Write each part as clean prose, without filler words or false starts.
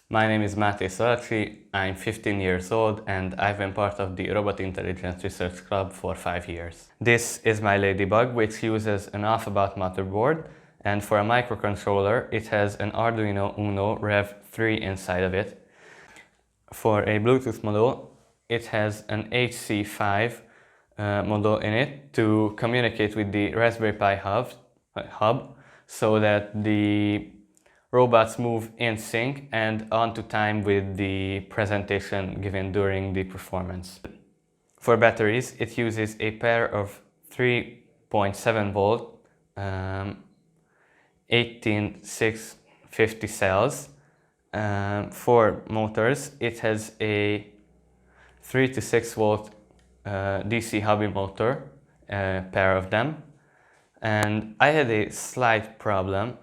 My name is Máté Szalacsi, I'm 15 years old and I've been part of the Robot Intelligence Research Club for 5 years. This is my Ladybug, which uses an alphabet motherboard, and for a microcontroller it has an Arduino Uno Rev 3 inside of it. For a Bluetooth module, it has an HC5 module in it to communicate with the Raspberry Pi hub so that the robots move in sync and onto time with the presentation given during the performance. For batteries, it uses a pair of 3.7 volt 18650 cells. For motors, it has a 3 to 6 volt DC hobby motor, a pair of them. And I had a slight problem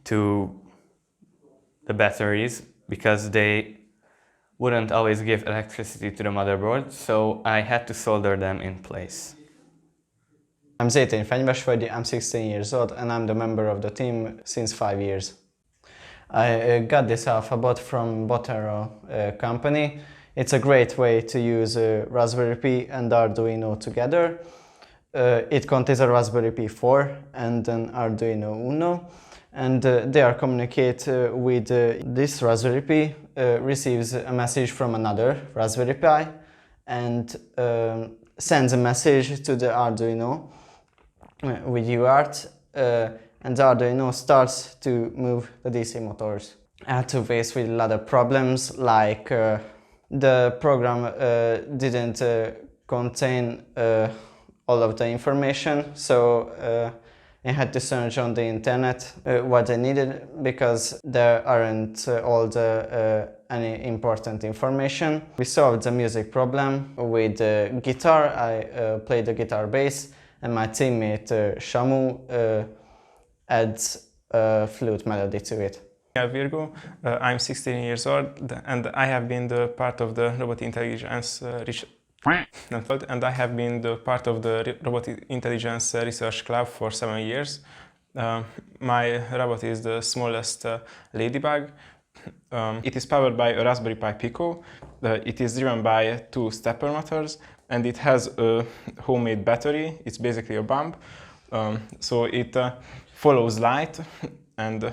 to the batteries because they wouldn't always give electricity to the motherboard, so I had to solder them in place. I'm Zétény Fenyvesvölgyi, I'm 16 years old and I'm the member of the team since 5 years. I got this alphabet from Bordeaux company. It's a great way to use Raspberry Pi and Arduino together. It contains a Raspberry Pi 4 and an Arduino Uno. And they are communicate with this Raspberry Pi, receives a message from another Raspberry Pi and sends a message to the Arduino with UART, and the Arduino starts to move the DC motors. I had to face with a lot of problems, like the program didn't contain all of the information, so I had to search on the internet what I needed because there aren't any important information. We solved the music problem with the guitar. I played the guitar bass and my teammate Shamu adds a flute melody to it. I'm Virgo, I'm 16 years old and I have been the part of the Robot Intelligence Research Club for 7 years. My robot is the smallest Ladybug. It is powered by a Raspberry Pi Pico. It is driven by 2 stepper motors and it has a homemade battery. It's basically a bomb. So it follows light and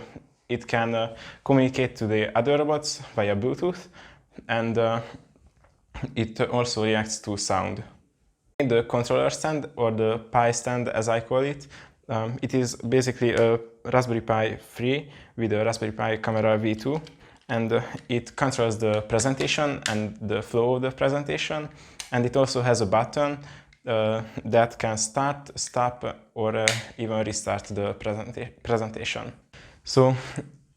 it can communicate to the other robots via Bluetooth, and it also reacts to sound. The controller stand, or the Pi stand as I call it, it is basically a Raspberry Pi 3 with a Raspberry Pi Camera V2, and it controls the presentation and the flow of the presentation, and it also has a button that can start, stop, or even restart the presentation. So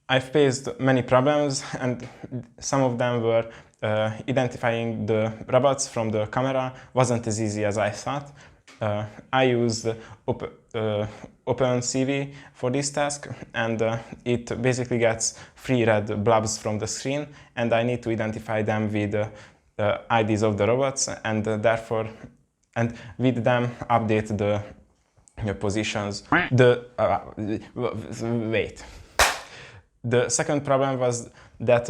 I've faced many problems, and some of them were identifying the robots from the camera wasn't as easy as I thought. I used OpenCV for this task, and it basically gets 3 red blobs from the screen, and I need to identify them with IDs of the robots, and therefore, and with them update the positions. Wait. The second problem was that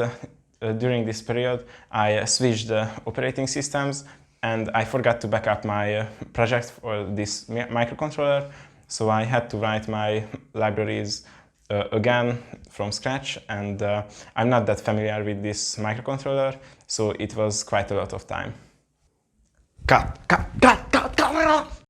during this period I switched operating systems and I forgot to back up my project for this microcontroller, so I had to write my libraries again from scratch, and I'm not that familiar with this microcontroller, so it was quite a lot of time. Cut!